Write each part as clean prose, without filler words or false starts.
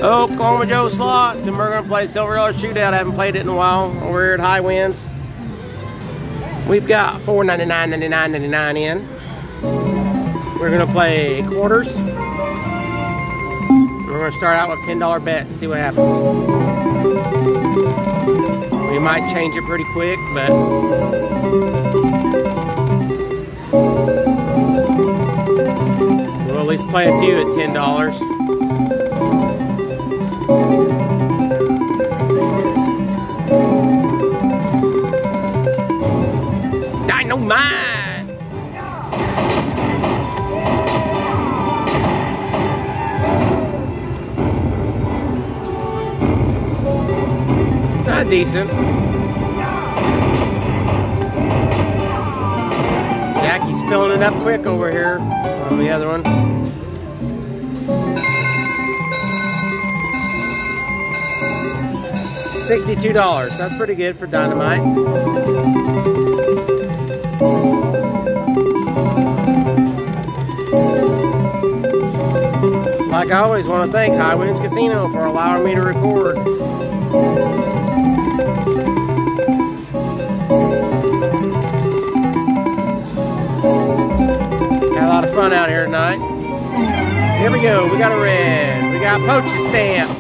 Oklahoma Joe Slots, and we're going to play Silver Dollar Shootout. I haven't played it in a while. We're at High Winds. We've got $4.99, $99.99 in. We're going to play quarters. We're going to start out with a $10 bet and see what happens. We might change it pretty quick, but we'll at least play a few at $10. Dynamite! Not decent. Jackie's filling it up quick over here on the other one. $62. That's pretty good for Dynamite. Like I always want to thank High Winds Casino for allowing me to record. Had a lot of fun out here tonight. Here we go. We got a red. We got Poach's Stamp.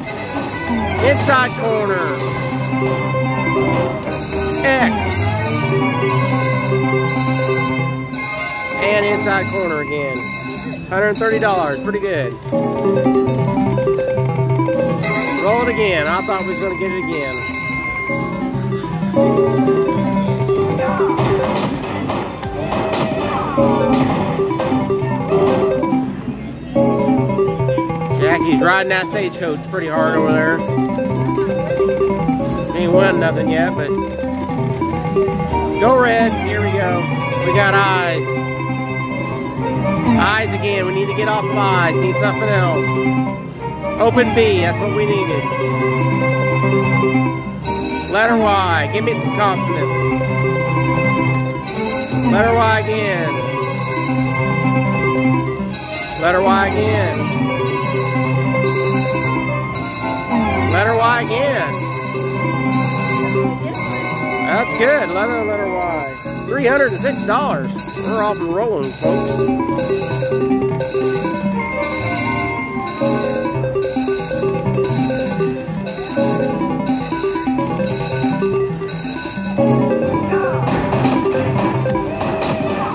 Inside corner. X. And inside corner again. $130. Pretty good. Roll it again. I thought we was going to get it again. Jackie's riding that stagecoach pretty hard over there. Ain't won nothing yet, but go red. Here we go. We got eyes. Eyes again. We need to get off of eyes. Need something else. Open B. That's what we needed. Letter Y. Give me some consonants. Letter Y again. Letter Y again. Letter Y again. That's good. Letter Y. $306. We're off and rolling, folks.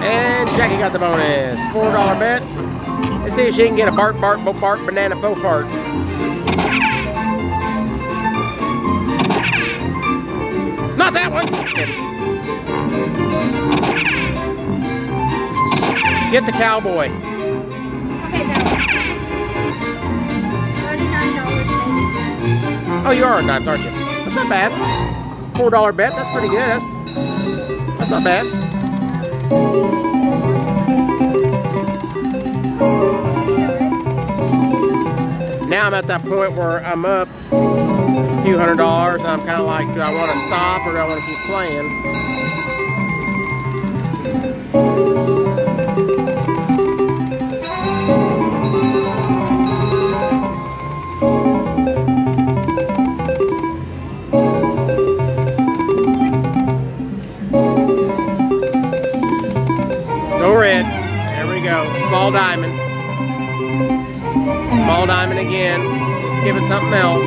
And Jackie got the bonus. $4 bet. Let's see if she can get a bark, banana, faux fart. Not that one. Get the cowboy. Okay, that one. $39.80. Oh, you are on dimes, aren't you? That's not bad. $4 bet. That's pretty good. That's not bad. Now I'm at that point where I'm up a few $100s, and I'm kind of like, do I want to stop or do I want to keep playing? Go red. There we go. Small diamond. Small diamond again. Give us something else.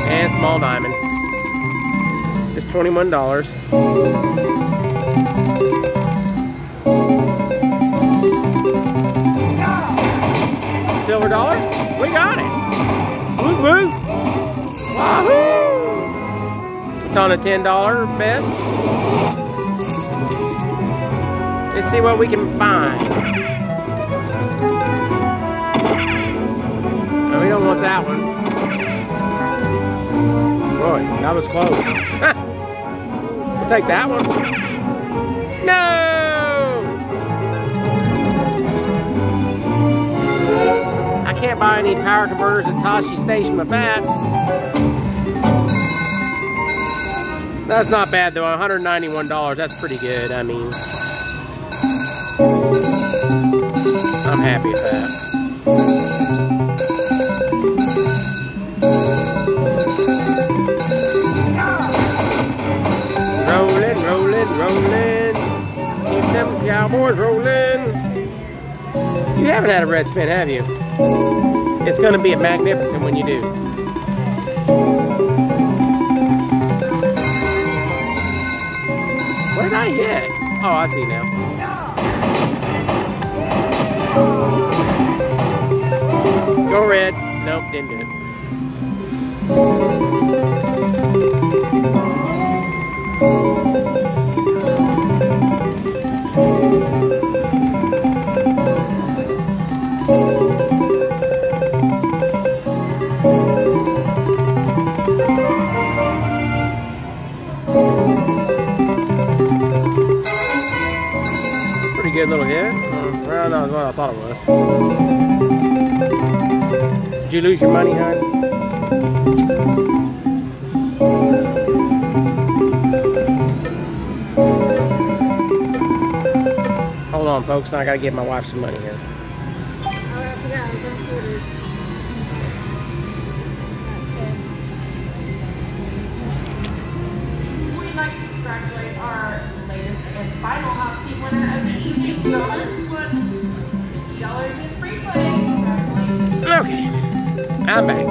And small diamond. It's $21. Silver dollar? We got it. Woo woo. Wahoo! It's on a $10 bet. Let's see what we can find. No, we don't want that one. Boy, that was close. We'll take that one. No! I can't buy any power converters at Tashi Station with that. That's not bad though, $191. That's pretty good. I mean, I'm happy with that. haven't had a red spin, have you? It's going to be magnificent when you do. What did I hit? Oh, I see now. Go red. Nope, didn't do it. Pretty good little hit. Well, no, what I thought it was. Did you lose your money, hon? Hold on, folks. I gotta give my wife some money here. Oh, I forgot. I was on quarters. We'd like to congratulate our latest and final hot seat winner of the evening. $50 in free play. Congratulations. Okay. I'm back.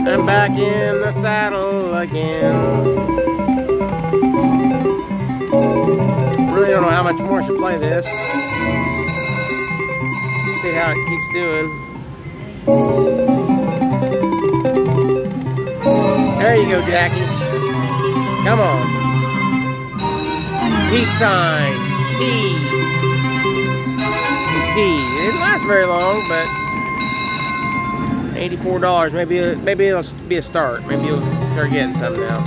I'm back in the saddle again. Really don't know how much more I should play this. See how it keeps doing. There you go, Jackie. Come on. Peace sign. T. T. It didn't last very long, but $84. Maybe it'll be a start. Maybe you'll start getting some now.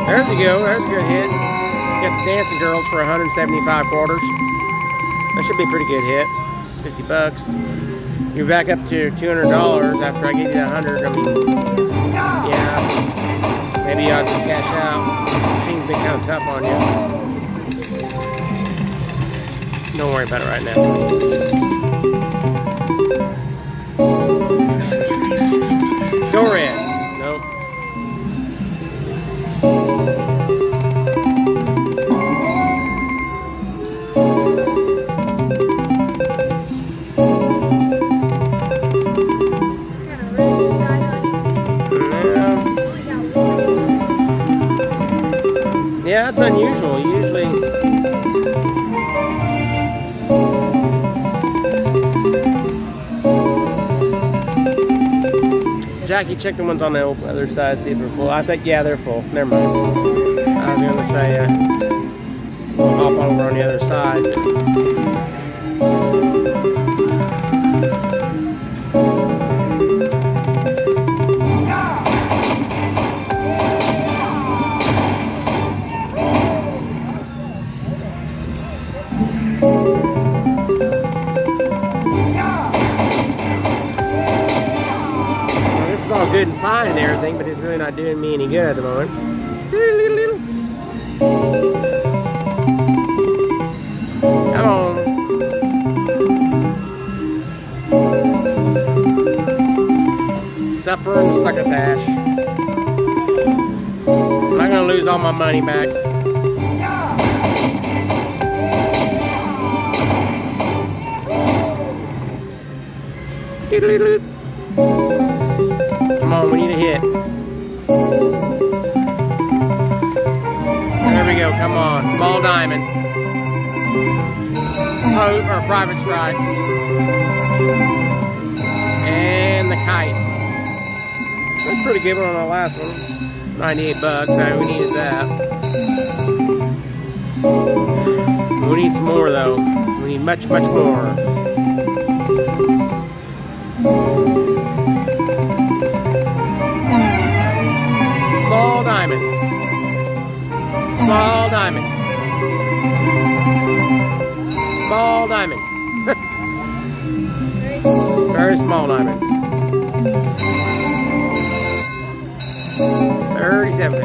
There you go. There's a good hit. Got the Dancing Girls for 175 quarters. That should be a pretty good hit. 50 bucks. You're back up to $200 after I give you that 100. I mean, yeah. Maybe I'll just cash out. Things been kind of tough on you. Don't worry about it right now. Go red. Nope. Yeah, it's unusual. Usually. Jackie, check the ones on the other side, see if they're full. I think, yeah, they're full. Never mind. I was going to say, we'll hop over on the other side. All good and fine and everything, but it's really not doing me any good at the moment. Come on. Suffer and succotash. I'm not gonna lose all my money back. Come on, we need a hit. There we go, come on. Small diamond. Oh, or private stripes. And the kite. That's a pretty good one on our last one. 98 bucks, so we needed that. We need some more though. We need much, much more. Small diamond. Small diamond. Small diamond. Very small diamonds. 37.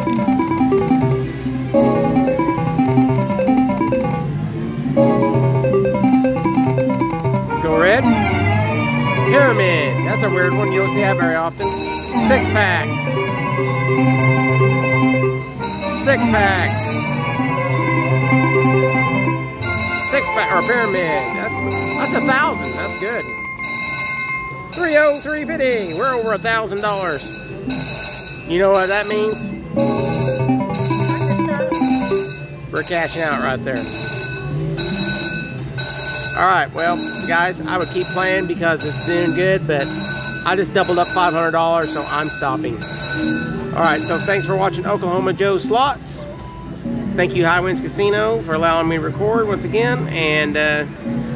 Go red. Pyramid. That's a weird one. You don't see that very often. 6-pack. 6-pack. or pyramid. That's 1,000. That's good. 303.50. We're over $1,000. You know what that means? We're cashing out right there. All right, well, guys, I would keep playing because it's doing good, but I just doubled up $500, so I'm stopping. All right, so thanks for watching Oklahoma Joe Slots. Thank you, High Winds Casino, for allowing me to record once again, and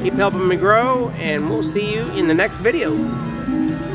keep helping me grow, and we'll see you in the next video.